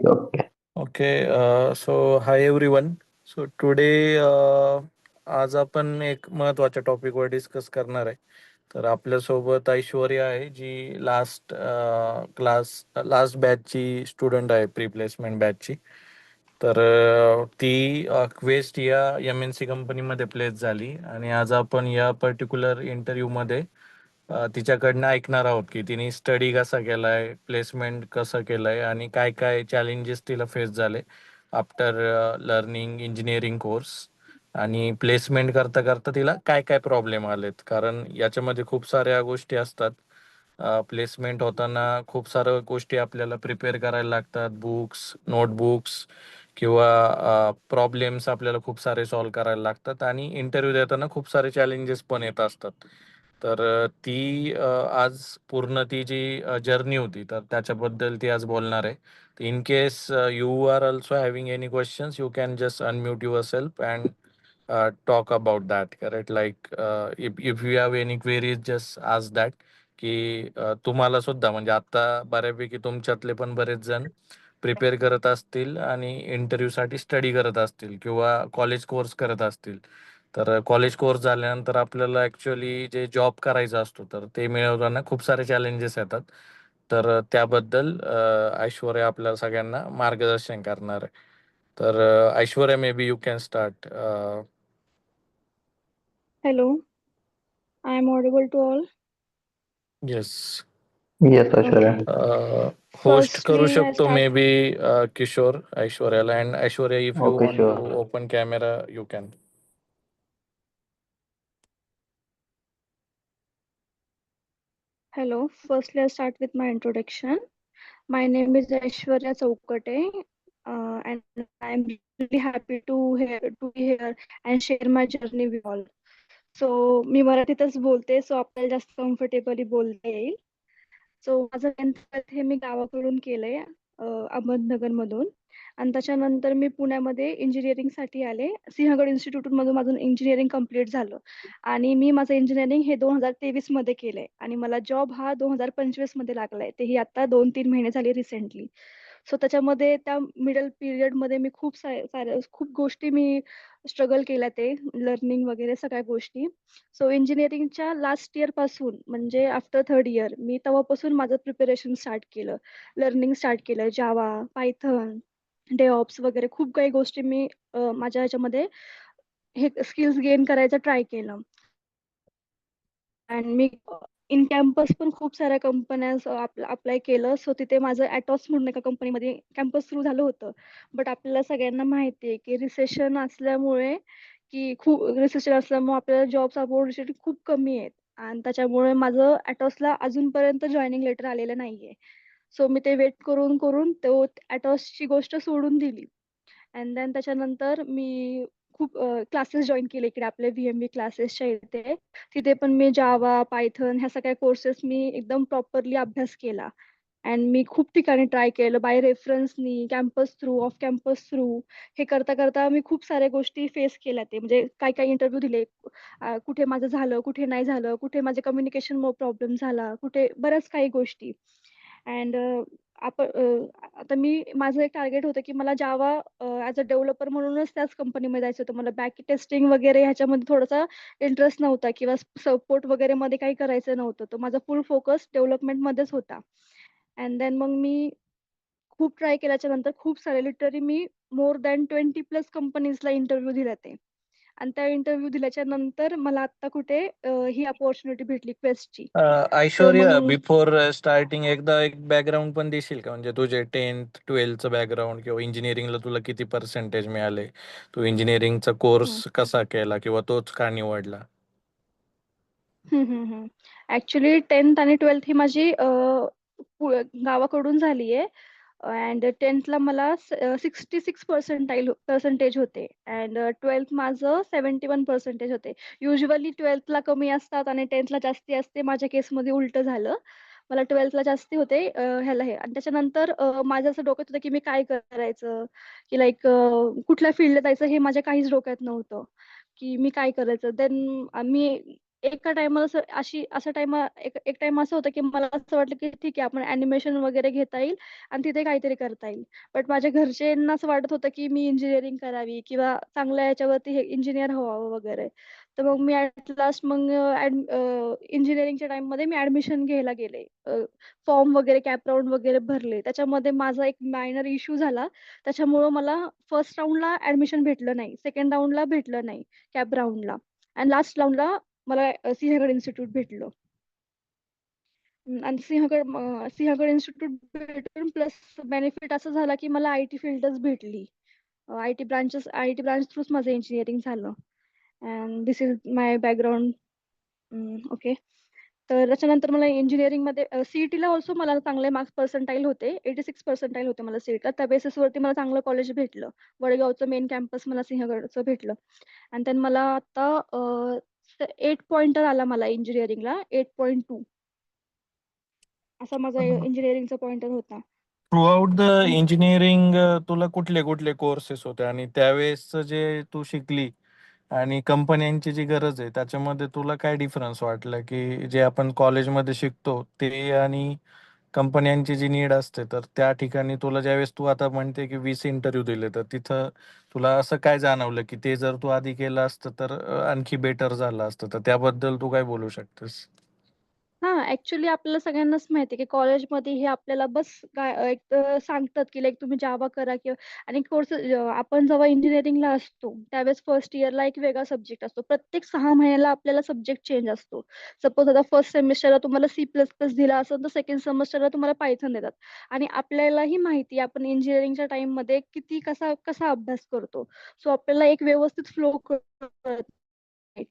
Okay. Okay, so hi everyone. So today आज आपण एक महत्त्वाच्या टॉपिकवर डिस्कस करणार आहे. तर आपल्यासोबत ऐश्वर्या आहे जी लास्ट बॅचची स्टुडंट आहे प्री प्लेसमेंट बॅचची. तर ती क्वेस्ट या एम एन सी कंपनीमध्ये प्लेस झाली आणि आज आपण या पर्टिक्युलर इंटरव्ह्यूमध्ये तिच्याकडनं ऐकणार आहोत की तिने स्टडी कसा केलाय, प्लेसमेंट कसं केलंय आणि काय काय चॅलेंजेस तिला फेस झाले आफ्टर लर्निंग इंजिनिअरिंग कोर्स आणि प्लेसमेंट करता करता तिला काय काय प्रॉब्लेम आलेत. कारण याच्यामध्ये खूप साऱ्या गोष्टी असतात. प्लेसमेंट होताना खूप साऱ्या गोष्टी आपल्याला प्रिपेअर करायला लागतात, बुक्स, नोटबुक्स किंवा प्रॉब्लेम्स आपल्याला खूप सारे सॉल्व्ह करायला लागतात आणि इंटरव्ह्यू देताना खूप सारे चॅलेंजेस पण येत असतात. तर ती आज पूर्ण ती जी जर्नी होती तर त्याच्याबद्दल ती आज बोलणार आहे. In case you are also having any questions, you can just unmute yourself and talk about that. Correct? Like if you have any queries, just ask that. की तुम्हाला सुद्धा म्हणजे आता बऱ्यापैकी तुमच्यातले पण बरेच जण प्रिपेअर करत असतील आणि इंटरव्ह्यूसाठी स्टडी करत असतील किंवा कॉलेज कोर्स करत असतील. तर कॉलेज कोर्स झाल्यानंतर आपल्याला ॲक्च्युअली जे जॉब करायचा असतो तर ते मिळवताना खूप सारे चॅलेंजेस येतात. तर त्याबद्दल ऐश्वर्या आपल्या सगळ्यांना मार्गदर्शन करणार आहे. तर Aishwarya may be you can start. Hello, I am audible to all. Yes. Yes, Aishwarya. Okay. Host करू Firstly, I शकतो start. मे बी किशोर ऐश्वर्याला. And Aishwarya if you Okay, want to sure. Open camera you can. Hello. Firstly, I start with my introduction. My name is Aishwarya Chaukate, and I am really happy to be here and share my journey with all. So, मी मराठीतच बोलते, so आपल्याला जास्त comfortably बोलता येईल. So माझं 10th हे मी गावाकडून केलंय, अहमदनगर मधून. आणि त्याच्यानंतर मी पुण्यामध्ये इंजिनिअरिंगसाठी आले. सिंहगड इन्स्टिट्यूट मधून माझं इंजिनिअरिंग कम्प्लीट झालं आणि मी माझं इंजिनिअरिंग हे 2023 मध्ये केलंय आणि मला जॉब हा 2025 मध्ये लागलाय, तेही आता 2-3 महिने झाले रिसेंटली. सो त्याच्यामध्ये त्या मिडल पिरियड मध्ये मी खूप गोष्टी मी स्ट्रगल केल्या, ते लर्निंग वगैरे सगळ्या गोष्टी. सो इंजिनिअरिंगच्या लास्ट इयर पासून म्हणजे आफ्टर 3rd इयर मी तेव्हापासून माझं प्रिपरेशन स्टार्ट केलं, लर्निंग स्टार्ट केलं. जावा, पायथन, डेऑप्स वगैरे खूप काही गोष्टी मी माझ्या ह्याच्यामध्ये हे स्किल्स गेन करायचं ट्राय केलं. आणि मी इन कॅम्पस पण खूप साऱ्या कंपन्या अप्लाय केलं. सो तिथे माझं ॲटॉस म्हणून एका कंपनीमध्ये कॅम्पस थ्रू झालं होतं. बट आपल्याला सगळ्यांना माहिती आहे की रिसेशन असल्यामुळे आपल्याला जॉब्स अपॉर्च्युनिटी खूप कमी आहेत आणि त्याच्यामुळे माझं ॲटॉसला अजूनपर्यंत जॉईनिंग लेटर आलेलं नाहीये. सो मी ते वेट करून करून तो ॲटॉसची गोष्ट सोडून दिली. अँड देन त्याच्यानंतर मी खूप क्लासेस जॉईन केले इकडे आपले VMV क्लासेसच्या इथे. तिथे पण मी जावा, पायथन ह्या सगळ्या कोर्सेस मी एकदम प्रॉपरली अभ्यास केला. अँड मी खूप ठिकाणी ट्राय केलं, बाय रेफरन्सनी, campus through, off campus through. हे करता करता मी खूप साऱ्या गोष्टी फेस केल्या. ते म्हणजे काय काय इंटरव्ह्यू दिले, कुठे माझं झालं, कुठे नाही झालं, कुठे माझे कम्युनिकेशन प्रॉब्लेम झाला, कुठे बऱ्याच काही गोष्टी. अँड आता माझं एक टार्गेट होतं की मला जावा ॲज अ डेव्हलपर म्हणूनच त्याच कंपनीमध्ये जायचं होतं. मला बॅक टेस्टिंग वगैरे ह्याच्यामध्ये थोडासा इंटरेस्ट नव्हता किंवा सपोर्ट वगैरे मध्ये काही करायचं नव्हतं. तर माझा फुल फोकस डेव्हलपमेंटमध्येच होता. अँड देन मग मी खूप ट्राय केल्याच्या नंतर खूप सारे लिटरली मी मोर दॅन 20+ कंपनीजला इंटरव्ह्यू दिला ते. आणि त्या इंटरव्ह्यू दिल्याच्या नंतर मला आता कुठे ही अपॉर्च्युनिटी भेटली क्वेस्टची. सो ऐश्वर्या मग बिफोर स्टार्टिंग एकदा एक बॅकग्राऊंड पण देशील का? म्हणजे तुझे 10th-12th बॅकग्राऊंड किंवा इंजिनिअरिंगला तुला किती पर्सेंटेज मिळाले, तू इंजिनिअरिंगचा कोर्स कसा केला किंवा तोच का निवडला? ऍक्च्युली 10th आणि 12th ही माझी गावाकडून झाली आहे. अँड 10thला मला 66% पर्सेंटेज होते अँड 12th माझं 71% होते. युजली 12thला कमी असतात आणि 10thला जास्ती असते. माझ्या केसमध्ये उलट झालं, मला 12thला जास्ती होते ह्याला हे. आणि त्याच्यानंतर माझं असं डोक्यात होतं की मी काय करायचं, की लाईक कुठल्या फील्डला जायचं हे माझ्या काहीच डोक्यात नव्हतं की मी काय करायचं. देन मी एका टायमाला अशा एक टाइम असं होतं की मला असं वाटलं की ठीक आहे आपण ॲनिमेशन वगैरे घेता येईल आणि तिथे काहीतरी करता येईल. बट माझ्या घरच्यांना असं वाटत होतं की मी इंजिनिअरिंग करावी किंवा चांगल्या याच्यावरती हे इंजिनिअर व्हावं वगैरे. तर मग मी ॲट लास्ट मग इंजिनिअरिंगच्या टाईममध्ये मी ॲडमिशन घ्यायला गेले. फॉर्म वगैरे कॅप राउंड वगैरे भरले. त्याच्यामध्ये माझा एक मायनर इश्यू झाला. त्याच्यामुळं मला फर्स्ट राउंडला ॲडमिशन भेटलं नाही. सेकंड राउंडला भेटलं नाही कॅप राउंडला आणि लास्ट राउंडला मला सिंहगड इन्स्टिट्यूट भेटलं. आणि सिंहगड इन्स्टिट्यूट भेटून प्लस बेनिफिट असं झाला की मला आय टी फील्डच भेटली. आय टी ब्रांच थ्रूच माझं इंजिनिअरिंग झालं. And this is my background. Okay. तर त्याच्यानंतर मला इंजिनिअरिंगमध्ये सीईटीला ऑल्सो मला चांगले मार्क्स पर्सेंटाईल होते. 86 पर्सेंटाईल होते मला सीईटीला. त्या बेसिसवरती मला चांगलं कॉलेज भेटलं. वडगावचं मेन कॅम्पस मला सिंहगडचं भेटलं. आणि त्यानं मला आता 8 पॉइंटर आला मला इंजिनिअरिंगला 8.2 असा माझा इंजिनिअरिंगचा पॉइंटर होता. थ्रू आउट द आणि इंजिनिअरिंग तुला कुठले कुठले कोर्सेस होते आणि त्यावेळेस जे तू शिकली आणि कंपन्यांची जी गरज आहे त्याच्यामध्ये तुला काय डिफरन्स वाटलं की जे आपण कॉलेजमध्ये शिकतो ते आणि कंपन्यांची जी नीड असते तर त्या ठिकाणी तुला ज्यावेळेस तू आता म्हणते की 20 इंटरव्ह्यू दिले तर तिथं तुला असं काय जाणवलं की ते जर तू आधी केलं असतं तर आणखी बेटर झालं असतं तर त्याबद्दल तू काय बोलू शकतेस? हां, ॲक्चुअली आपल्याला सगळ्यांनाच माहिती आहे, की कॉलेजमध्ये हे आपल्याला बस एक तर सांगतात, की लाइक तुम्ही जावा करा किंवा आणि कोर्स आपण जेव्हा इंजिनिअरिंगला असतो, त्यावेळेस फर्स्ट इयरला एक वेगळा सब्जेक्ट असतो. प्रत्येक 6 महिन्याला आपल्याला सब्जेक्ट चेंज असतो. सपोज आता फर्स्ट सेमिस्टरला तुम्हाला सी प्लस प्लस दिला असेल, तर सेकंड सेमिस्टरला तुम्हाला पायथन देतात. आणि आपल्यालाही माहिती आहे, आपण इंजिनिअरिंगच्या टाईममध्ये किती कसा कसा अभ्यास करतो. सो आपल्याला एक व्यवस्थित फ्लो कळत नाही.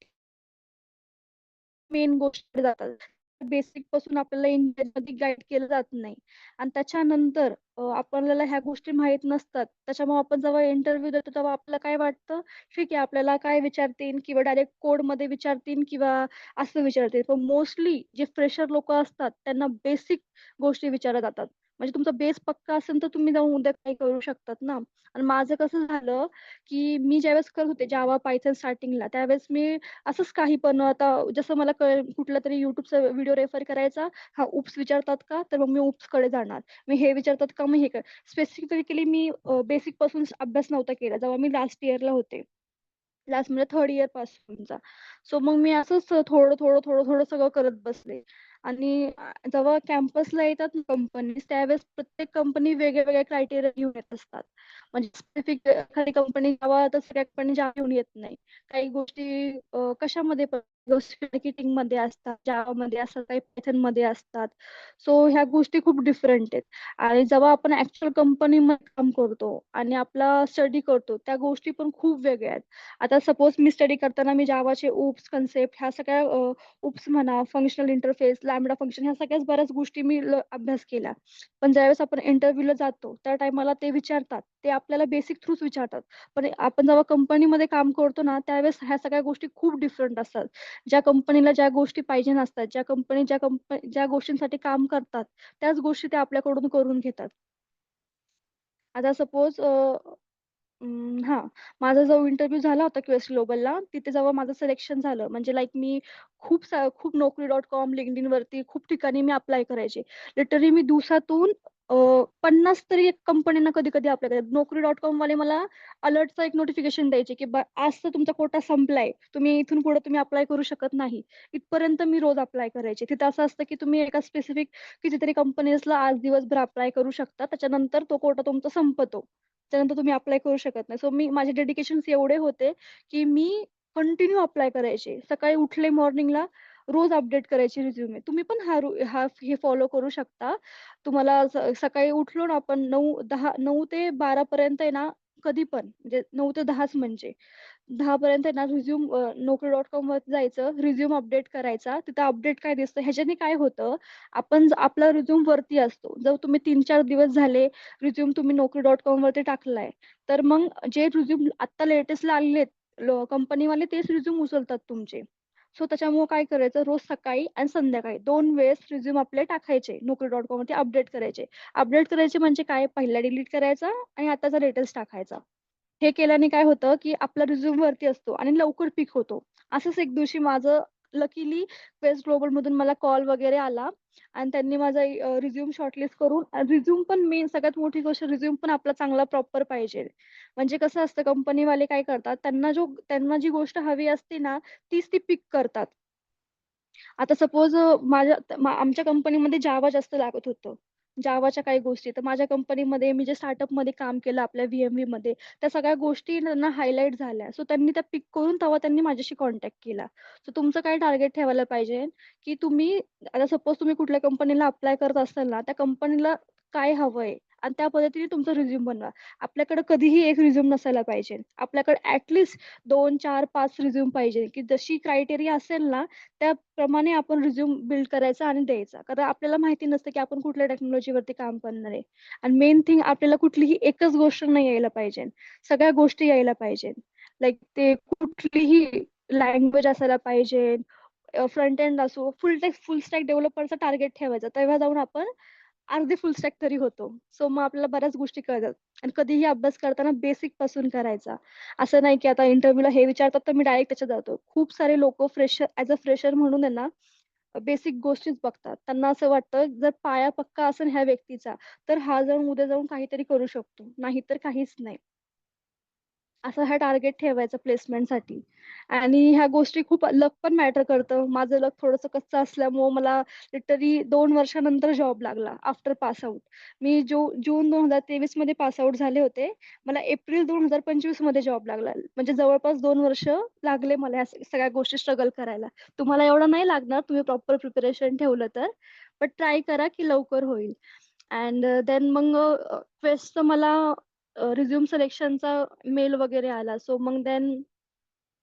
मेन गोष्टी जातात. बेसिक पासून आपल्याला इंजिनिअरिंगमध्ये गाईड केलं जात नाही आणि त्याच्यानंतर आपल्याला ह्या गोष्टी माहीत नसतात. त्याच्यामुळे आपण जेव्हा इंटरव्ह्यू देतो तेव्हा आपल्याला काय वाटतं, ठीक आहे आपल्याला काय विचारतील किंवा डायरेक्ट कोडमध्ये विचारतील किंवा असं विचारतील. पण मोस्टली जे फ्रेशर लोकं असतात त्यांना बेसिक गोष्टी विचारल्या जातात. म्हणजे तुमचा बेस पक्का असेल तर तुम्ही जाऊन उद्या काही करू शकतात ना. आणि माझं कसं झालं, की मी ज्यावेळेस करत होते जावा, पायथन स्टार्टिंगला त्यावेळेस मी असंच काही पण आता जसं मला कळेल कुठलातरी YouTubeचा व्हिडिओ रेफर करायचा. हां, UPS विचारतात का? तर मग मी UPSकडे जाणार. मग हे विचारतात का? मग हे कर. स्पेसिफिकली मी बेसिकपासून अभ्यास नव्हता केला. जेव्हा मी लास्ट इयरला होते. लास्ट म्हणजे थर्ड इयर पासूनचा. सो मग मी असंच थोडं सगळं करत बसले. आणि जेव्हा कॅम्पसला येतात कंपनीज त्यावेळेस प्रत्येक कंपनी वेगळ्या क्रायटेरिया घेऊन येत असतात. म्हणजे स्पेसिफिक एखादी कंपनी जावा तर सगळ्या कंपनी जावा घेऊन येत नाही. काही गोष्टी कशामध्ये पण मार्केटिंगमध्ये असतात, जावामध्ये असतात, काही पायथनमध्ये असतात. सो ह्या गोष्टी खूप डिफरंट आहेत. आणि जेव्हा आपण ॲक्चुअल कंपनीमध्ये काम करतो आणि आपला स्टडी करतो, त्या गोष्टी पण खूप वेगळ्या आहेत. आता सपोज मी स्टडी करताना मी जावाचे ओप्स, कन्सेप्ट ह्या सगळ्या ओप्स म्हणा, फंक्शनल इंटरफेस, लॅम्बडा फंक्शन ह्या सगळ्याच बऱ्याच गोष्टी मी अभ्यास केला. पण ज्यावेळेस आपण इंटरव्ह्यूला जातो, त्या टाईमाला ते विचारतात. ते आपल्याला बेसिक थ्रूच विचारतात. पण आपण जेव्हा कंपनीमध्ये काम करतो ना, त्यावेळेस ह्या सगळ्या गोष्टी खूप डिफरंट असतात. ज्या कंपनीला ज्या गोष्टी पाहिजे नसतात, ज्या गोष्टींसाठी काम करतात, त्याच गोष्टी ते आपल्याकडून करून घेतात. आता सपोज हां. माझा जो इंटरव्ह्यू झाला होता क्वेस्ट ग्लोबलला, तिथे जेव्हा माझं सिलेक्शन झालं, म्हणजे लाइक मी खूप Naukri.com, LinkedInवरती खूप ठिकाणी मी अप्लाय करायचे. लिटरली मी दिवसातून 50 तरी कंपन्यांना कधी-कधी अप्लाय करायचे. Naukri.com वाले मला अलर्टचं एक नोटिफिकेशन द्यायचे, की आज तर तुमचा कोटा संपलाय. तुम्ही इथून पुढे अप्लाय करू शकत नाही. इथपर्यंत मी रोज अप्लाय करायचे. तिथं असं असतं, की तुम्ही एका स्पेसिफिक कितीतरी कंपनीजला आज दिवसभर अप्लाय करू शकता. त्याच्यानंतर तो कोटा तुमचा संपतो. त्यानंतर तुम्ही अप्लाय करू शकत नाही. सो माझे डेडिकेशन्स एवढे होते, की मी कंटिन्यू अप्लाय करायचे. सकाळी उठले मॉर्निंगला, रोज अपडेट करायची रिझ्यूमे. तुम्ही पण हे फॉलो करू शकता. तुम्हाला सकाळी उठलो ना आपण 9 ते 12 पर्यंत आहे ना, कधी पण म्हणजे 9 ते 10च म्हणजे 10 पर्यंत आहे ना Naukri.com वरती जायचं, रिझ्यूम अपडेट करायचा. तिथं अपडेट काय दिसतं ह्याच्याने काय होतं, आपला रिझ्यूम वरती असतो. जर तुम्ही 3-4 दिवस झाले रिझ्यूम तुम्ही Naukri.com वरती टाकलाय, तर मग जे रिझ्यूम आत्ता लेटेस्टला आलेले कंपनीवाले तेच रिझ्यूम उचलतात तुमचे. सो त्याच्यामुळे काय करायचं रोज सकाळी आणि संध्याकाळी 2 वेळेस रिझ्यूम आपले टाकायचे. Naukri.com वरती अपडेट करायचे. अपडेट करायचे म्हणजे काय पहिला डिलीट करायचा आणि आताचा लेटेस्ट टाकायचा. हे केल्याने काय होतं, की आपला रिझ्यूम वरती असतो आणि लवकर पिक होतो. असंच एक दिवशी माझं लकीली क्वेस्ट ग्लोबल मधून मला कॉल वगैरे आला आणि त्यांनी माझा रिझ्यूम शॉर्टलिस्ट करून, रिझ्यूम पण मेन सगळ्यात मोठी गोष्ट, रिझ्यूम पण आपला चांगला प्रॉपर पाहिजे. म्हणजे कसं असतं, कंपनीवाले काय करतात, त्यांना जी गोष्ट हवी असते ना तीच ती पिक करतात. आता सपोज आमच्या कंपनीमध्ये जावा जास्त लागत होतं, जावाच्या काही गोष्टी. तर माझ्या कंपनीमध्ये मी जे स्टार्टअप मध्ये काम केलं आपल्या VMV मध्ये, त्या सगळ्या गोष्टी त्यांना हायलाईट झाल्या. सो त्यांनी त्या पिक करून तेव्हा त्यांनी माझ्याशी कॉन्टॅक्ट केला. सो तुमचं काय टार्गेट ठेवायला पाहिजे, की तुम्ही आता सपोज तुम्ही कुठल्या कंपनीला अप्लाय करत असाल ना, त्या कंपनीला काय हवंय आणि त्या पद्धतीने तुमचा रिझ्यूम बनवा. आपल्याकडे कधीही एक रिझ्यूम नसायला पाहिजे. आपल्याकडे ऍटलिस्ट 2, 4, 5 रिझ्यूम पाहिजे, की जशी क्रायटेरिया असेल ना त्याप्रमाणे आपण रिझ्यूम बिल्ड करायचा आणि द्यायचा. कारण आपल्याला माहिती नसतं की आपण कुठल्या टेक्नॉलॉजीवरती काम करणार आहे. आणि मेन थिंग, आपल्याला कुठलीही एकच गोष्ट नाही यायला पाहिजे, सगळ्या गोष्टी यायला पाहिजे. लाईक ते कुठलीही लँग्वेज असायला पाहिजे, फ्रंट एंड असो, फुल स्टॅक डेव्हलपरचा टार्गेट ठेवायचा. तेव्हा जाऊन आपण अर्धे फुल स्टॅक तरी होतो. सो मग आपल्याला बऱ्याच गोष्टी कळतात. आणि कधीही अभ्यास करताना बेसिक पासून करायचा. असं नाही की आता इंटरव्ह्यूला हे विचारतात तर मी डायरेक्ट त्याच्यात जातो. खूप सारे लोक फ्रेशर, ऍज अ फ्रेशर म्हणून आहे ना बेसिक गोष्टीच बघतात. त्यांना असं वाटतं जर पाया पक्का असेल ह्या व्यक्तीचा, तर हा जाऊन उद्या जाऊन काहीतरी करू शकतो, नाहीतर काहीच नाही. असं हा टार्गेट ठेवायचा प्लेसमेंटसाठी. आणि ह्या गोष्टी खूप लक पण मॅटर करतं. माझं लक थोडंसं कच्चं असल्यामुळं मला लिटरली 2 वर्षानंतर जॉब लागला आफ्टर पास आउट. मी जून 2023 मध्ये पास आउट झाले होते. मला एप्रिल 2025 मध्ये जॉब लागला. म्हणजे जवळपास 2 वर्ष लागले मला या सगळ्या गोष्टी स्ट्रगल करायला. तुम्हाला एवढं नाही लागणार, तुम्ही प्रॉपर प्रिपरेशन ठेवलं तर. बट ट्राय करा की लवकर होईल. अँड देन मग क्वेस्टचं मला रिझ्यूम सिलेक्शनचा मेल वगैरे आला. सो मग देन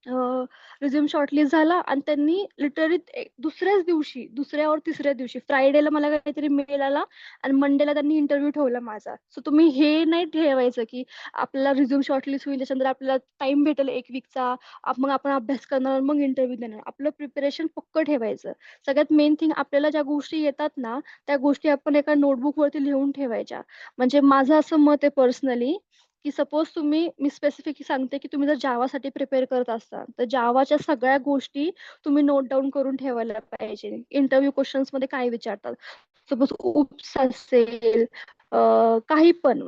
रिझ्यूम शॉर्टलिस्ट झाला आणि त्यांनी लिटरली दुसऱ्याच दिवशी, दुसऱ्या और तिसऱ्या दिवशी, फ्रायडेला मला काहीतरी मेल आला आणि मंडेला त्यांनी इंटरव्ह्यू ठेवला माझा. सो तुम्ही हे नाही ठेवायचं की आपल्याला रिझ्यूम शॉर्टलिस्ट होईल त्याच्यानंतर आपल्याला टाइम भेटेल 1 वीकचा, मग आपण अभ्यास करणार मग इंटरव्ह्यू देणार. आपलं प्रिपरेशन पक्क ठेवायचं. सगळ्यात मेन थिंग, आपल्याला ज्या गोष्टी येतात ना त्या गोष्टी आपण एका नोटबुक वरती लिहून ठेवायच्या. म्हणजे माझं असं मत आहे पर्सनली, की सपोज मी स्पेसिफिक सांगते की तुम्ही जर जावासाठी प्रिपेअर करत असाल तर जावाच्या सगळ्या गोष्टी तुम्ही नोट डाऊन करून ठेवायला पाहिजे. इंटरव्ह्यू क्वेश्चन्स मध्ये काय विचारतात, सपोज उप्स असेल, काही पण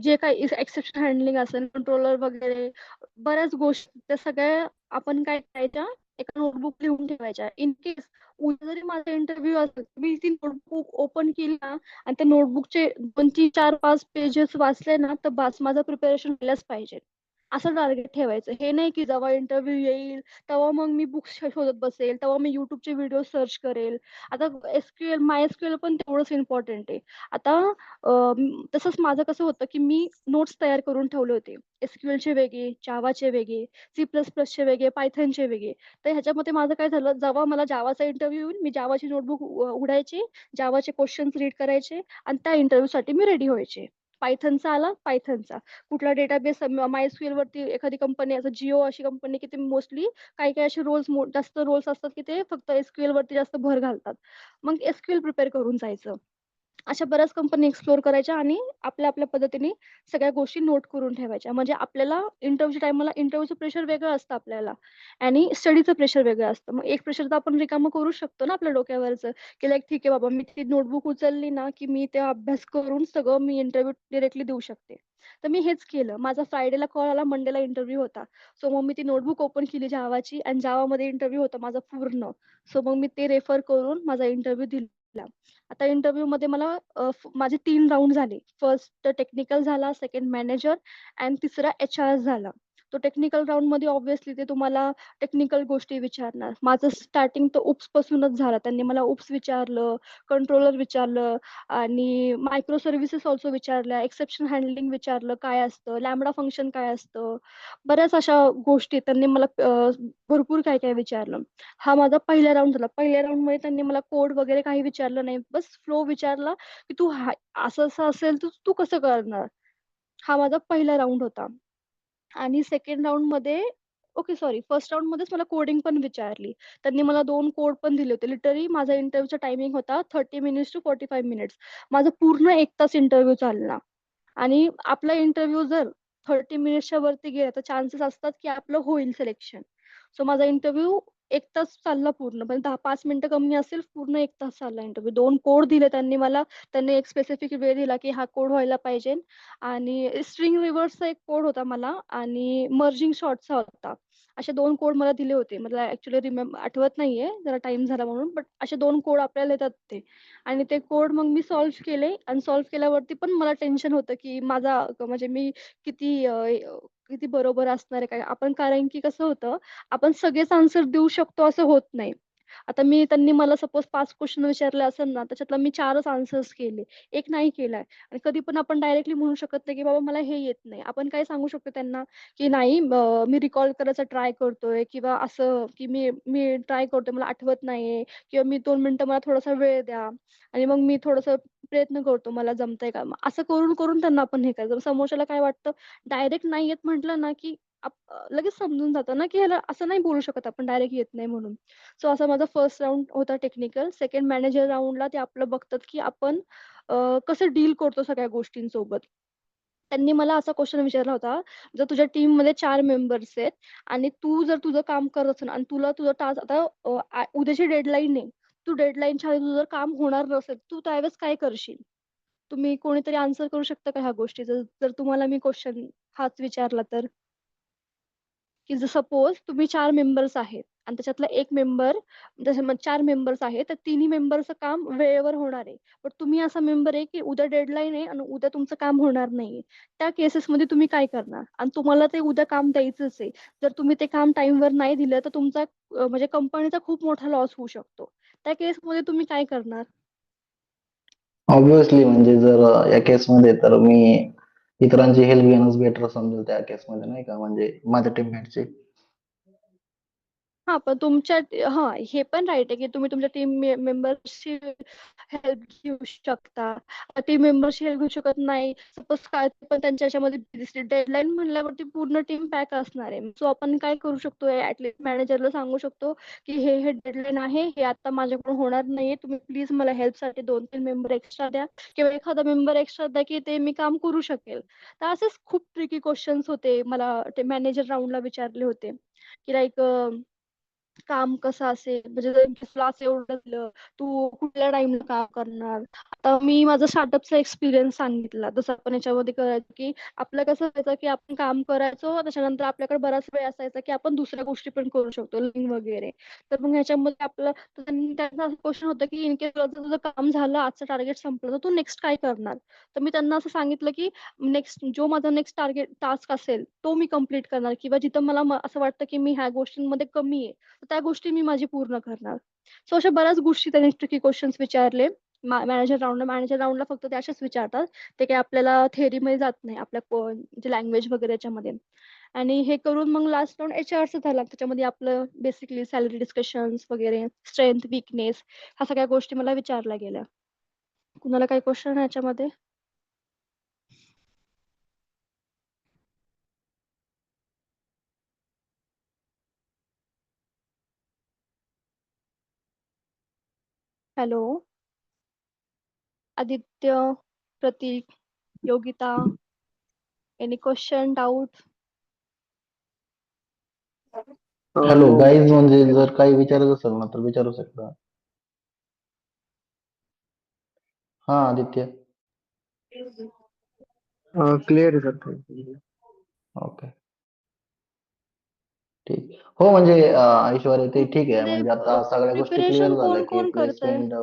जे काही एक्सेप्शन हँडलिंग असेल, कंट्रोलर वगैरे, बऱ्याच गोष्टी त्या सगळ्या आपण काय करायच्या, एका नोटबुक लिहून ठेवायच्या. इन केस उद्या जरी माझा इंटरव्ह्यू असेल, मी ती नोटबुक ओपन केली ना आणि त्या नोटबुकचे 2, 3, 4, 5 पेजेस वाचले ना तर बस माझं प्रिपरेशन केलंच पाहिजे. असं टार्गेट ठेवायचं. हे नाही की जेव्हा इंटरव्ह्यू येईल तेव्हा मग मी बुक्स शोधत बसेल, तेव्हा मी युट्यूबचे व्हिडिओ सर्च करेल. आता SQL, MySQL पण तेवढंच इम्पॉर्टंट आहे. आता तसंच माझं कसं होतं की मी नोट्स तयार करून ठेवले होते. SQLचे वेगळे, जावाचे वेगळे, C++चे वेगळे, पायथनचे वेगळे. तर ह्याच्यामध्ये माझं काय झालं, जेव्हा मला जावाचा इंटरव्ह्यू येईल मी जावाची नोटबुक उघडायची, जावाचे क्वेश्चन्स रीड करायचे आणि त्या इंटरव्ह्यूसाठी मी रेडी व्हायचे. पायथनचा आला, पायथनचा कुठला डेटाबेस, MySQL वरती एखादी कंपनी, असं जिओ अशी कंपनी की ते मोस्टली काही काही असे जास्त रोल्स असतात की ते फक्त SQL वरती जास्त भर घालतात. मग SQL प्रिपेअर करून जायचं. अशा बऱ्याच कंपनी एक्सप्लोर करायच्या आणि आपल्या आपल्या पद्धतीने सगळ्या गोष्टी नोट करून ठेवायच्या. म्हणजे आपल्याला इंटरव्ह्यूच्या टायमाला इंटरव्ह्यूचं प्रेशर वेगळं असतं आपल्याला आणि स्टडीचं प्रेशर वेगळं असतं. मग एक प्रेशर तर आपण रिकामं करू शकतो ना आपल्या डोक्यावरचं, की लाईक ठीक आहे बाबा, मी ती नोटबुक उचलली ना की मी ते अभ्यास करून सगळं मी इंटरव्ह्यू डिरेक्टली देऊ शकते. तर मी हेच केलं. माझा फ्रायडेला कॉल आला, मंडेला इंटरव्ह्यू होता. सो मग मी ती नोटबुक ओपन केली जावाची आणि जावामध्ये इंटरव्ह्यू होता माझा पूर्ण. सो मग मी ते रेफर करून माझा इंटरव्ह्यू दिला. आता इंटरव्ह्यू मध्ये मला माझे 3 राऊंड झाले. फर्स्ट टेक्निकल झाला, सेकंड मॅनेजर आणि तिसरा HR झाला. तो टेक्निकल राऊंड मध्ये ऑब्व्हियसली ते तुम्हाला टेक्निकल गोष्टी विचारणार. माझं स्टार्टिंग तर उप्स पासूनच झालं. त्यांनी मला उप्स विचारलं, कंट्रोलर विचारलं आणि मायक्रो सर्व्हिसेस ऑल्सो विचारल्या, एक्सेप्शन हँडलिंग विचारलं काय असतं, लॅम्बडा फंक्शन काय असतं, बऱ्याच अशा गोष्टी त्यांनी मला भरपूर काय काय विचारलं. हा माझा पहिला राऊंड झाला. पहिल्या राऊंड मध्ये त्यांनी मला कोड वगैरे काही विचारलं नाही, बस फ्लो विचारला की तू असं असं असेल तर तू कसं करणार. हा माझा पहिला राऊंड होता. आणि सेकंड राऊंड मध्ये, ओके सॉरी, फर्स्ट राऊंड मध्येच मला कोडिंग पण विचारली. त्यांनी मला 2 कोड पण दिले होते. लिटरली माझा इंटरव्ह्यूचा टायमिंग होता 30 मिनिट्स टू 45 मिनिट्स. माझा पूर्ण 1 तास इंटरव्ह्यू चालला. आणि आपला इंटरव्ह्यू जर 30 मिनिट्सच्या वरती गेला तर चान्सेस असतात की आपलं होईल सिलेक्शन. सो माझा इंटरव्ह्यू 1 तास चालला पूर्ण. पण 10-5 मिनिटं कमी असेल, पूर्ण 1 तास चालला इंटरव्ह्यू. 2 कोड दिले त्यांनी मला. त्यांनी एक स्पेसिफिक वेळ दिला, की हा कोड व्हायला पाहिजे आणि स्ट्रिंग रिव्हर्सचा एक कोड होता मला आणि मर्जिंग शॉर्टचा होता. असे 2 कोड मला दिले होते. मला ॲक्चुअली आठवत नाहीये, जरा टाईम झाला म्हणून. बट असे 2 कोड आपल्याला येतात ते. आणि ते कोड मग मी सॉल्व्ह केले आणि सॉल्व्ह केल्यावरती पण मला टेन्शन होतं, की माझा म्हणजे मी किती किती बरोबर असणार आहे काय? आपण कारण की कसं होतं, आपण सगळेच आन्सर देऊ शकतो असं होत नाही. आता त्यांनी मला सपोज 5 क्वेशन विचारले असेल ना, त्याच्यातला मी 4च आन्सर्स केले. 1 नाही केलाय. आणि कधी पण आपण डायरेक्टली म्हणू शकत नाही, की बाबा मला हे येत नाही. आपण काय सांगू शकतो त्यांना, की नाही मी रिकॉल करायचा ट्राय करतोय किंवा असं, की मी मी ट्राय करतोय, मला आठवत नाहीये किंवा मी 2 मिनिटं मला थोडासा वेळ द्या आणि मग मी थोडंसं प्रयत्न करतो, मला जमतंय का? मग असं करून त्यांना आपण हे करायचं. समोरच्याला काय वाटतं, डायरेक्ट नाही येत म्हटलं ना, की लगेच समजून जातं ना, की ह्याला असं नाही बोलू शकत आपण डायरेक्ट येत नाही म्हणून. सो असा माझा फर्स्ट राउंड होता टेक्निकल. सेकंड मॅनेजर राउंडला ते आपलं बघतात, की आपण कसं डील करतो सगळ्या गोष्टींसोबत. त्यांनी मला असा क्वेशन विचारला होता, जर तुझ्या टीममध्ये 4 मेंबर्स आहेत आणि तू जर तुझं काम करत असेल आणि तुला तुझं टास्क आता उद्याची डेडलाईन आहे. तू डेडलाईनच्या आधी तुझं काम होणार नसेल, तू त्यावेळेस काय करशील? तुम्ही कोणीतरी आन्सर करू शकता का ह्या गोष्टीचा? जर तुम्हाला मी क्वेशन हाच विचारला तर? की जर सपोज तुम्ही 4 मेंबर्स आहेत आणि त्याच्यातला एक मेंबर जसं मग 4 मेंबर्स आहेत, तर तिन्ही मेंबरचं काम वेळेवर होणार आहे. पण तुम्ही असा मेंबर आहे, की उद्या डेडलाईन आहे आणि उद्या तुमचं काम होणार नाहीये. त्या केसेसमध्ये तुम्ही काय करणार? आणि तुम्हाला ते उद्या काम द्यायचंच आहे. जर तुम्ही ते काम टाईमवर नाही दिलं, तर तुमचा म्हणजे कंपनीचा खूप मोठा लॉस होऊ शकतो. त्या केसमध्ये तुम्ही काय करणार? ऑब्व्हियसली म्हणजे जर या केसमध्ये तर मी इतरांची हेल्प घेणंच बेटर समजेल त्या केसमध्ये नाही का म्हणजे माझ्या टीममेटची. हां, पण तुमच्या हां, हे पण राइट आहे, की तुम्ही तुमच्या टीम मेंबर्सची हेल्प घेऊ शकता. टीम मेंबर्सची हेल्प घेऊ शकत नाही. सपोज काय पण त्यांच्या ह्याच्यामध्ये दिसली डेडलाईन म्हणल्यावरती पूर्ण टीम पॅक असणार आहे. सो आपण काय करू शकतो, ॲटलीस्ट मॅनेजरला सांगू शकतो, की हे डेडलाईन आहे. हे आता माझ्याकडून होणार नाहीये. तुम्ही प्लीज मला हेल्पसाठी 2-3 मेंबर एक्स्ट्रा द्या किंवा एखादा मेंबर एक्स्ट्रा द्या, की ते मी काम करू शकेल. तर असेच खूप ट्रिकी क्वेशन्स होते. मला ते मॅनेजर राउंडला विचारले होते, की लाइक काम कसं असेल, म्हणजे जर तुला असं एवढं दिलं, तू कुठल्या टाईमला काम करणार? आता मी माझा स्टार्टअपचा एक्सपिरियन्स सांगितला. जसं आपण याच्यामध्ये करायचं, की आपलं कसं व्हायचं, की आपण काम करायचो, त्याच्यानंतर आपल्याकडे बराच वेळ असायचा, की आपण दुसऱ्या गोष्टी पण करू शकतो, लर्निंग वगैरे. तर मग ह्याच्यामध्ये आपलं तर त्यांचा असा क्वेशन होता, की इन केस तुझं काम झालं, आजचं टार्गेट संपलं, तर तू नेक्स्ट काय करणार? तर मी त्यांना असं सांगितलं, की जो माझा नेक्स्ट टास्क असेल, तो मी कंप्लीट करणार किंवा जिथं मला असं वाटतं, की मी ह्या गोष्टींमध्ये कमी आहे, तर त्या गोष्टी मी माझी पूर्ण करणार. सो अशा बऱ्याच गोष्टी त्यांनी ट्रिकी क्वेशन्स विचारले. मॅनेजर राउंडला फक्त ते असेच विचारतात. ते काही आपल्याला थेअरीमध्ये जात नाही. आपल्या म्हणजे लँग्वेज वगैरे याच्यामध्ये. आणि हे करून मग लास्ट राउंड एचआरचा झाला. त्याच्यामध्ये आपलं बेसिकली सॅलरी डिस्कशन्स वगैरे, स्ट्रेंथ, वीकनेस ह्या सगळ्या गोष्टी मला विचारल्या गेल्या. कुणाला काही क्वेशन आहे याच्यामध्ये? Hello, Aditya, Pratik, Yogita, any question, doubt? Hello guys, म्हणजे जर काही विचारायचं असेल ना तर विचारू शकता. हा आदित्य. क्लिअर आहे सर. ओके, ठीक. हो म्हणजे ऐश्वर्या ते ठीक आहे, ग्रुपमध्ये म्हणजे आता सगळ्या गोष्टी क्लिअर प्रिपरेशन झाल्या कोण की कोण करतंय? प्लेसमेंट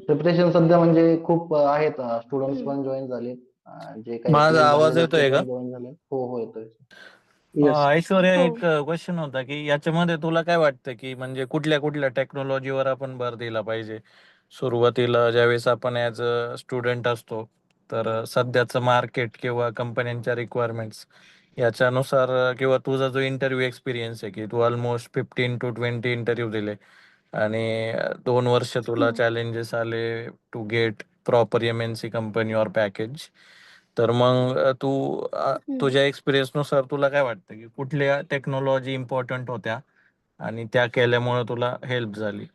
प्रिपरेशन सध्या म्हणजे खूप आहेत. स्टुडंट्स हम्म. पण जॉईन झालेत. जे काही माझा प्लेस आवाज झालेले ते येतोय का? पण जॉईन झाले. हो हो येतोय. येस. ऐश्वर्या, हो. एक क्वेश्चन होता की याच्यामध्ये तुला काय वाटतं की म्हणजे कुठल्या कुठल्या टेक्नॉलॉजीवर आपण भर दिला पाहिजे सुरुवातीला ज्यावेळेस आपण ॲज अ स्टुडंट असतो, तर सध्याचं मार्केट किंवा कंपन्यांच्या रिक्वायरमेंट्स याच्यानुसार किंवा तुझा जो इंटरव्ह्यू एक्सपिरियन्स आहे की तू ऑलमोस्ट 15 to 20 इंटरव्ह्यू दिले आणि 2 वर्ष तुला हम्म. चॅलेंजेस आले to get proper MNC company और पॅकेज. तर मग हम्म. तुझ्या एक्सपिरियन्सनुसार तुला काय वाटतं की कुठल्या टेक्नॉलॉजी इम्पॉर्टंट होत्या आणि त्या केल्यामुळे तुला हेल्प झाली?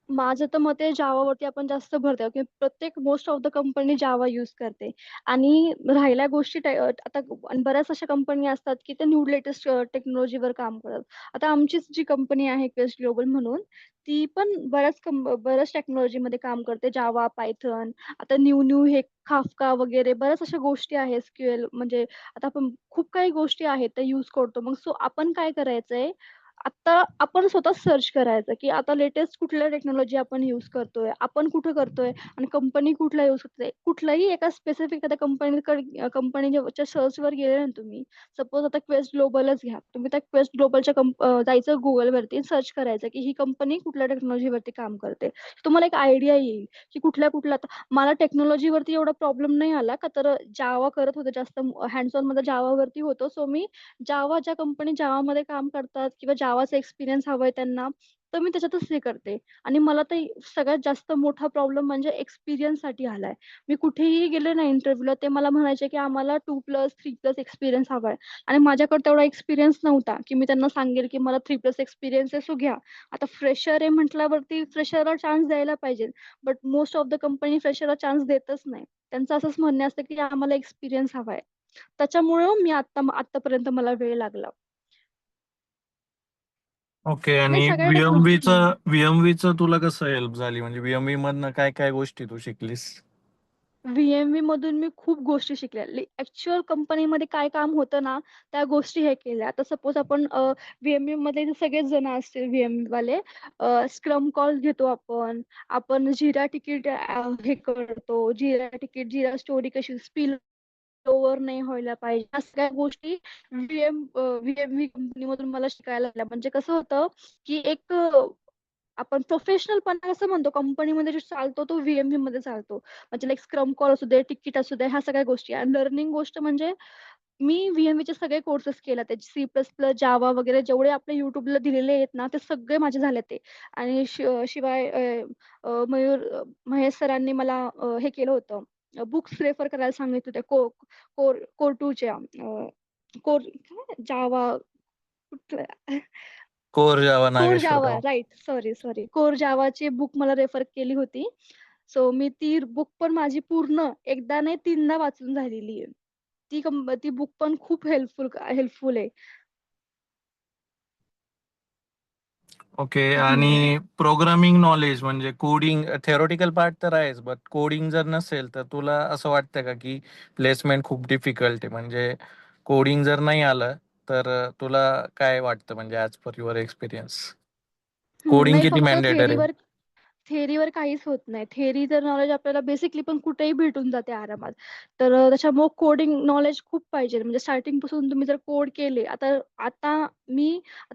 माझं तर मत आहे जावावरती आपण जास्त भर द्यावं की प्रत्येक most of the company Java use करते आणि राहिल्या गोष्टी आता आणि बऱ्याच अशा कंपनी असतात की ते न्यू लेटेस्ट टेक्नॉलॉजीवर काम करतात. आता आमचीच जी कंपनी आहे क्वेस्ट ग्लोबल म्हणून ती पण बऱ्याच टेक्नॉलॉजीमध्ये काम करते जावा पायथन आता न्यू न्यू हे खाफका वगैरे बऱ्याच अशा गोष्टी आहेत SQL म्हणजे आता आपण खूप काही गोष्टी आहेत त्या युज करतो मग सो आपण काय करायचंय आता आपण स्वतः सर्च करायचं की आता लेटेस्ट कुठल्या टेक्नॉलॉजी आपण युज करतोय आपण कुठं करतोय आणि कंपनी कुठला युज करते कुठलाही एका स्पेसिफिक एखाद्या कंपनीच्या सर्चवर गेले ना तुम्ही सपोज आता क्वेस्ट ग्लोबलच घ्या तुम्ही त्या क्वेस्ट ग्लोबलच्या जायचं गुगलवरती सर्च करायचं की ही कंपनी कुठल्या टेक्नॉलॉजीवरती काम करते तुम्हाला एक आयडिया येईल की कुठल्या आता मला टेक्नॉलॉजीवरती एवढा प्रॉब्लेम नाही आला का तर जावा करत होते जास्त हँड्स ऑन मध्ये जावावरती होतो सो मी जावा ज्या कंपनी जावामध्ये काम करतात किंवा जावाचा एक्सपिरियन्स हवाय त्यांना तर मी त्याच्यातच हे करते आणि मला तर सगळ्यात जास्त मोठा प्रॉब्लेम म्हणजे एक्सपिरियन्स साठी आलाय मी कुठेही गेले ना इंटरव्ह्यूला ते मला म्हणायचे की आम्हाला 2+3+ एक्सपिरियन्स हवाय आणि माझ्याकडे तेवढा एक्सपिरियन्स नव्हता की मी त्यांना सांगेल की मला 3+ एक्सपिरियन्स आहे सो घ्या आता फ्रेशर आहे म्हटल्यावरती फ्रेशरला चान्स द्यायला पाहिजे but most of the company फ्रेशरला चान्स देतच नाही त्यांचं असंच म्हणणं असतं की आम्हाला एक्सपिरियन्स हवाय त्याच्यामुळं मी आतापर्यंत मला वेळ लागला ओके. नाही आणि सगळ्या व्हीएमव्हीचं तुला कसं हेल्प झाली म्हणजे व्हीएमव्ही मधनं काय काय गोष्टी तू शिकलीस? व्हीएमव्ही मधून मी खूप गोष्टी शिकल्या ऍक्च्युअल कंपनीमध्ये काय काम होतं ना त्या गोष्टी हे केल्या आता सपोज आपण व्हीएमव्ही मध्ये जे सगळेच जण असतील व्हीएमव्ही वाले स्क्रम कॉल घेतो आपण जिरा तिकीट हे करतो जिरा स्टोरी कशी स्पिल ओव्हर नाही व्हायला पाहिजे या सगळ्या गोष्टी व्हीएमव्ही कंपनी मधून मला शिकायला लागल्या म्हणजे कसं होतं की एक आपण प्रोफेशनल पण असं म्हणतो कंपनीमध्ये जो चालतो तो व्हीएमव्ही मध्ये चालतो म्हणजे लाईक स्क्रम कॉल असू दे तिकीट असू दे ह्या सगळ्या गोष्टी आणि लर्निंग गोष्ट म्हणजे मी व्हीएमव्ही चे सगळे कोर्सेस केला ते C++ जावा वगैरे जेवढे आपले युट्यूबला दिलेले आहेत ना ते सगळे माझे झाले ते आणि शिवाय महेश सरांनी मला हे केलं होतं बुक्स रेफर करायला सांगितले होते कोर 2च्या core Java core Java core Java Nageswara Rao. Right sorry core जावाची बुक मला रेफर केली होती सो मी ती बुक पण माझी पूर्ण एकदा नाही 3दा वाचून झालेली आहे ती बुक पण खूप हेल्पफुल आहे ओके. आणि प्रोग्रामिंग नॉलेज म्हणजे कोडिंग थेरोटिकल पार्ट तर आहेच बट कोडिंग जर नसेल तर तुला असं वाटतं का की प्लेसमेंट खूप डिफिकल्ट आहे म्हणजे कोडिंग जर नाही आलं तर तुला काय वाटतं म्हणजे as per your experience coding नाही किती फक्त मॅन्डेटरी आहे? थेरीवर काहीच होत नाही थेरी तर नॉलेज आपल्याला बेसिकली पण कुठेही भेटून जाते आरामात तर त्याच्यामुळे कोडिंग नॉलेज खूप पाहिजे म्हणजे स्टार्टिंग पासून तुम्ही जर कोड केले आता आता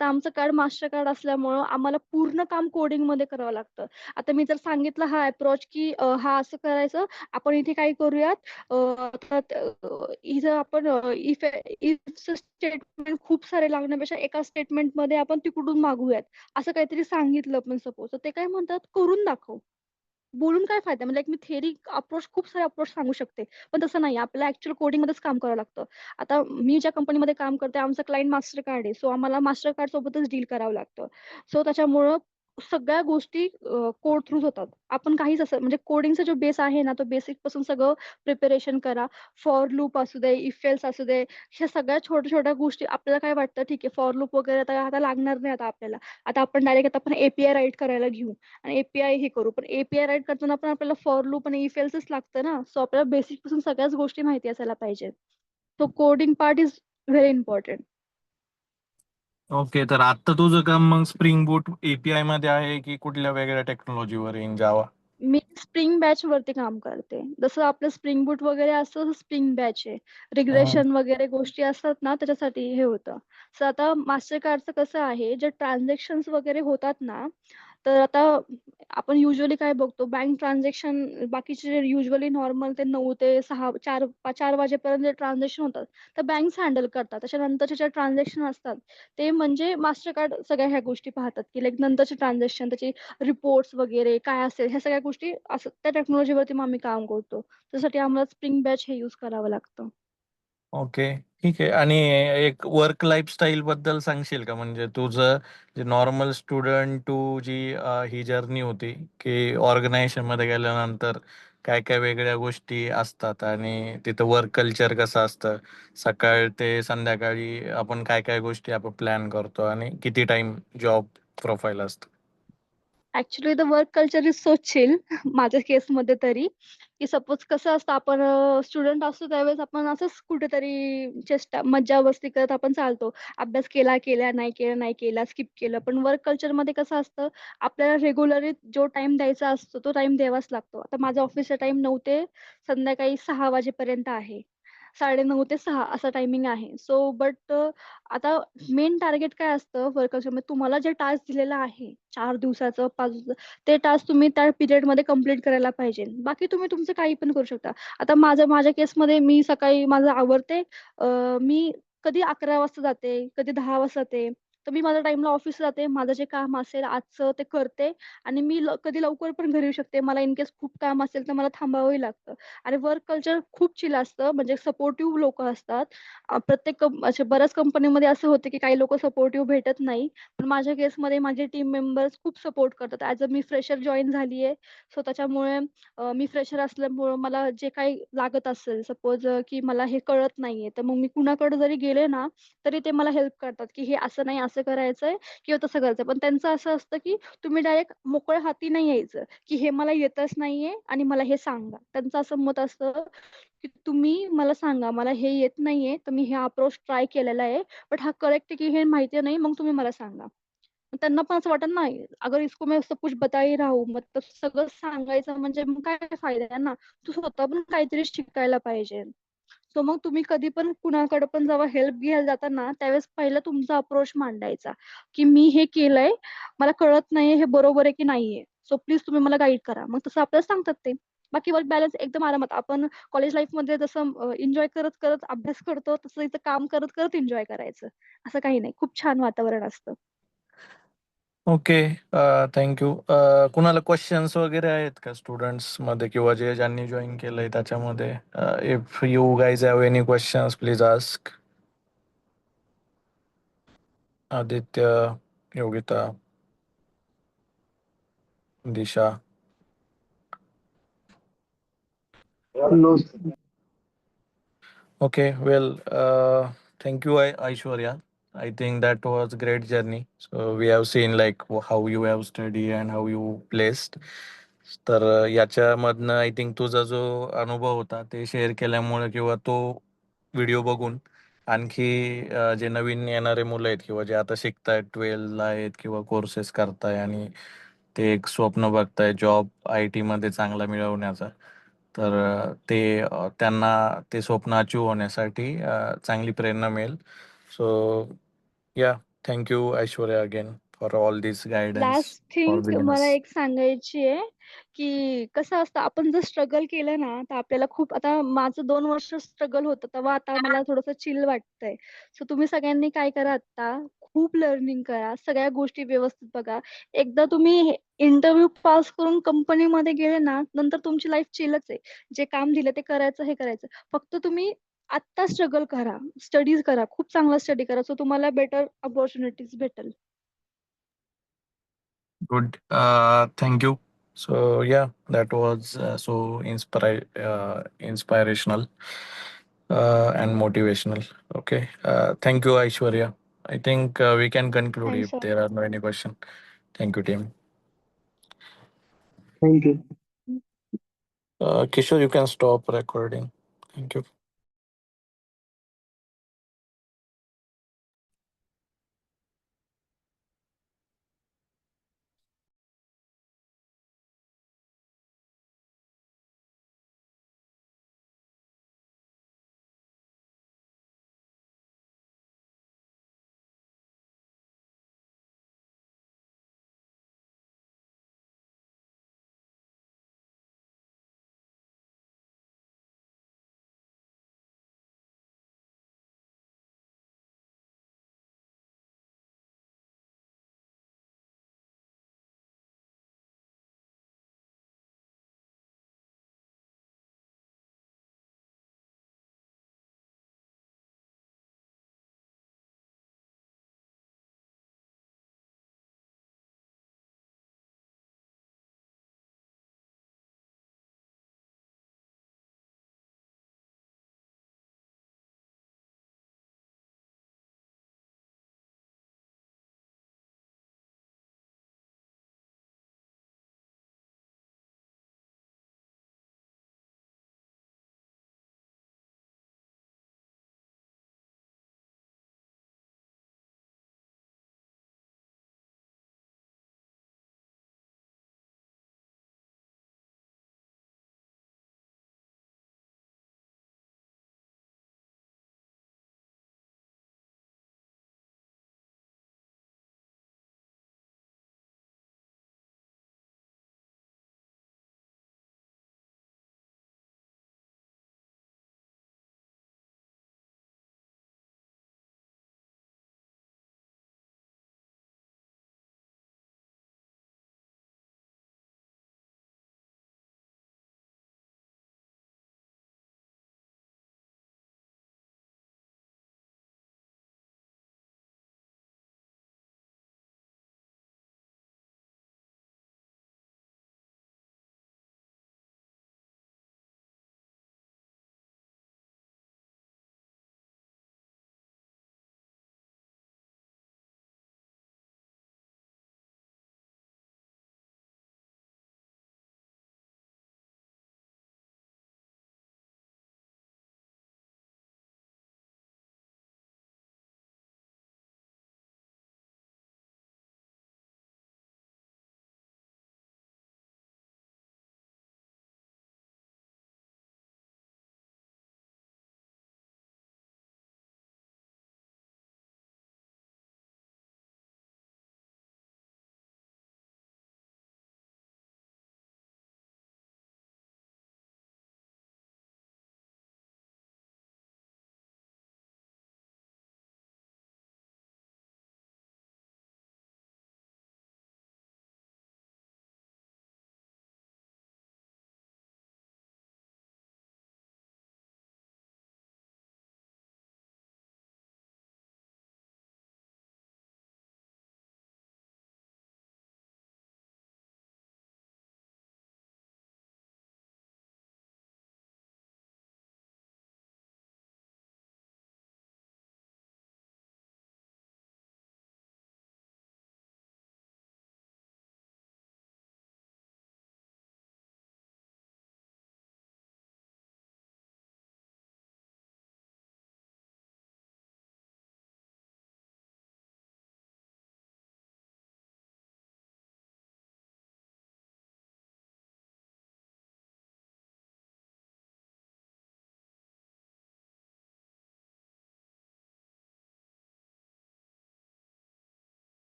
आमचं कार्ड मास्टर कार्ड असल्यामुळं आम्हाला पूर्ण काम कोडिंग मध्ये करावं लागतं आता मी जर सांगितलं हा अप्रोच की हा असं करायचं आपण इथे काय करूयात इथं आपण इफ स्टेटमेंट खूप सारे लागण्यापेक्षा एका स्टेटमेंट मध्ये आपण तिकडून मागूयात असं काहीतरी सांगितलं पण सपोज तर ते काय म्हणतात करून दाखव बोलून काय फायदा म्हणजे मी थेरी अप्रोच खूप सारे अप्रोच सांगू शकते पण तसं नाही आपल्याला ऍक्च्युअल कोडिंग मध्येच काम करावं लागतं आता मी ज्या कंपनीमध्ये काम करते आमचं क्लायंट मास्टर कार्ड आहे सो आम्हाला मास्टर कार्ड सोबतच डील करावं लागतं सो त्याच्यामुळं सगळ्या गोष्टी कोड थ्रूच होतात आपण काहीच असं म्हणजे कोडिंगचा जो बेस आहे ना तो बेसिक पासून सगळं प्रिपरेशन करा फॉर लूप असू दे इफ एल्स असू दे ह्या सगळ्या छोट्या छोट्या गोष्टी आपल्याला काय वाटतं ठीक आहे फॉर लूप वगैरे आता लागणार नाही आता आपल्याला आता आपण डायरेक्ट आता आपण एपीआय राईट करायला घेऊ आणि एपीआय हे करू पण एपीआय राईट करताना पण आपल्याला फॉर लूप आणि इफ एल्सच लागतं ना सो आपल्याला बेसिक पासून सगळ्याच गोष्टी माहिती असायला पाहिजे so coding part is very important okay. तर आता तुझं काम मग स्प्रिंग बूट एपीआय मध्ये आहे की कुठल्या वेगळ्या टेक्नॉलॉजीवर इन जावा? मी स्प्रिंग बॅच वरती काम करते जसं आपलं स्प्रिंग बूट वगैरे असतं स्प्रिंग बॅच आहे रिग्रेशन वगैरे गोष्टी असतात ना त्याच्यासाठी हे होतं सो आता मास्टर कार्डचं कसं आहे जे ट्रान्झॅक्शन वगैरे होतात ना तर आता आपण युजली काय बघतो बँक ट्रान्झॅक्शन बाकीचे युजली नॉर्मल ते 9 ते 6 4 वाजेपर्यंत ट्रान्झॅक्शन होतात तर बँक्स हँडल करतात त्याच्यानंतरचे जे ट्रान्झॅक्शन असतात ते म्हणजे मास्टर कार्ड सगळ्या ह्या गोष्टी पाहतात की लाईक नंतरचे ट्रान्झॅक्शन त्याची रिपोर्ट्स वगैरे काय असेल ह्या सगळ्या गोष्टी असं त्या टेक्नॉलॉजीवरती मग आम्ही काम करतो त्यासाठी आम्हाला स्प्रिंग बॅच हे यूज करावं लागतं ओके. ठीक आहे. आणि एक वर्क लाईफस्टाईल बद्दल सांगशील का? म्हणजे तुझं जे नॉर्मल स्टुडंट टू जी ही जर्नी होती, की ऑर्गनायझेशन मध्ये गेल्यानंतर काय काय वेगळ्या गोष्टी असतात आणि तिथं वर्क कल्चर कसं असतं, सकाळ ते संध्याकाळी आपण काय काय गोष्टी आपण प्लॅन करतो आणि किती टाइम जॉब प्रोफाईल असतं. Actually the work culture is so chill माझ्या केसमध्ये तरी, की सपोज कसं असतं आपण स्टुडंट असतो त्यावेळेस आपण असंच कुठेतरी चेष्टा मज्जा मस्ती करत आपण चालतो. अभ्यास केला केला नाही केला नाही केला स्किप केलं. पण वर्क कल्चरमध्ये कसं असतं आपल्याला रेग्युलरली जो टाइम द्यायचा असतो तो टाइम द्यावाच लागतो. आता माझा ऑफिसचा टाइम 9 ते संध्याकाळी 6 वाजेपर्यंत आहे. 9:30 ते 6 असा टायमिंग आहे. सो बट आता मेन टार्गेट काय असतं वर्क कल्चरमध्ये तुम्हाला जे टास्क दिलेलं आहे 4 दिवसाचं 5 दिवसाचं ते टास्क तुम्ही त्या पिरियडमध्ये कंप्लीट करायला पाहिजे. बाकी तुम्ही तुमचं काही पण करू शकता. आता माझ्या केसमध्ये मी सकाळी माझं आवरते. मी कधी 11 वाजता जाते, कधी 10 वाजता जाते. तर मी माझ्या टाईमला ऑफिसला जाते. माझं जे काम असेल आजचं ते करते आणि मी कधी लवकर पण घरी येऊ शकते. मला इन केस खूप काम असेल तर मला थांबावंही लागतं. आणि वर्क कल्चर खूप चिल असतं. म्हणजे सपोर्टिव्ह लोकं असतात. अशा बऱ्याच कंपनीमध्ये असं होतं की काही लोकं सपोर्टिव्ह भेटत नाही. पण माझ्या केसमध्ये माझे टीम मेंबर्स खूप सपोर्ट करतात. As a me fresher join झाली आहे. सो त्याच्यामुळे मी फ्रेशर असल्यामुळं मला जे काही लागत असेल सपोज की मला हे कळत नाहीये, तर मग मी कुणाकडे जरी गेले ना, तरी ते मला हेल्प करतात, की हे असं नाही असं करायचंय किंवा तसं करायचं. पण त्यांचं असं असतं, की तुम्ही डायरेक्ट मोकळ्या हाती नाही यायचं, की हे मला येतच नाहीये आणि मला हे सांगा. त्यांचं असं मत असतं, की तुम्ही मला सांगा, मला हे येत नाहीये, तर मी हे अप्रोच ट्राय केलेला आहे. बट हा करेक्ट आहे, की हे माहिती नाही, मग तुम्ही मला सांगा. मग त्यांना पण असं वाटत नाही, अगर इसको मैं सब कुछ बता ही रहा हूँ, मतलब सगळं सांगायचं म्हणजे मग काय फायदा आहे ना. तू स्वतः पण काहीतरी शिकायला पाहिजे. सो मग तुम्ही कधी पण कुणाकडे पण जेव्हा हेल्प घ्यायला जाता ना, त्यावेळेस पहिला तुमचा अप्रोच मांडायचा, की मी हे केलंय, मला कळत नाहीये हे बरोबर आहे की नाहीये. सो प्लीज तुम्ही मला गाईड करा. मग तसं आपल्याला सांगतात ते. बाकी वर्क बॅलन्स एकदम आरामात. आपण कॉलेज लाईफमध्ये जसं एन्जॉय करत करत अभ्यास करतो, तसं इथं काम करत करत एन्जॉय करायचं. असं काही नाही. खूप छान वातावरण असतं. ओके. थँक्यू. कुणाला क्वेश्चन्स वगैरे आहेत का स्टुडंट्स मध्ये किंवा ज्यांनी जॉईन केलंय त्याच्यामध्ये? If you guys have any questions please ask. Aditya, Yogita, Disha. No, Okay, well, thank you, Aishwarya. I think that was great journey. So we have seen like how you have studied and how you placed. तर याच्यामधनं I think तुझा जो अनुभव होता ते share केल्यामुळे किंवा तो व्हिडिओ बघून आणखी जे नवीन येणारे मुलं आहेत किंवा जे आता शिकतायत 12ला आहेत किंवा कोर्सेस करताय आणि ते एक स्वप्न बघताय जॉब आय टी मध्ये चांगला मिळवण्याचा, तर त्यांना ते स्वप्न अचीव होण्यासाठी चांगली प्रेरणा मिळेल. सो या, thank you Aishwarya again for all this guidance last for thing मला बिगिनर्स. एक सांगायची आहे, की कसं असतं आपण जर स्ट्रगल केलं ना, तर आपल्याला खूप आता माझं 2 वर्ष स्ट्रगल होतं, तेव्हा आता मला थोडंसं चिल वाटतंय. सो तुम्ही सगळ्यांनी काय करा आता, खूप लर्निंग करा, सगळ्या गोष्टी व्यवस्थित बघा. एकदा तुम्ही इंटरव्ह्यू पास करून कंपनीमध्ये गेले ना, नंतर तुमची लाईफ चिलच आहे. जे काम दिलं ते करायचं, हे करायचं. फक्त तुम्ही आत्ता स्ट्रगल करा, स्टडीज करा, खूप चांगला स्टडी करा, सो तुम्हाला बेटर अपॉर्च्युनिटीज भेटेल. Good. Thank you. So yeah, that was inspirational and motivational. Okay. Thank you, Aishwarya. I think we can conclude if thanks there are no any question. Thank you, team. thank you. Kishore, you can stop recording. Thank you.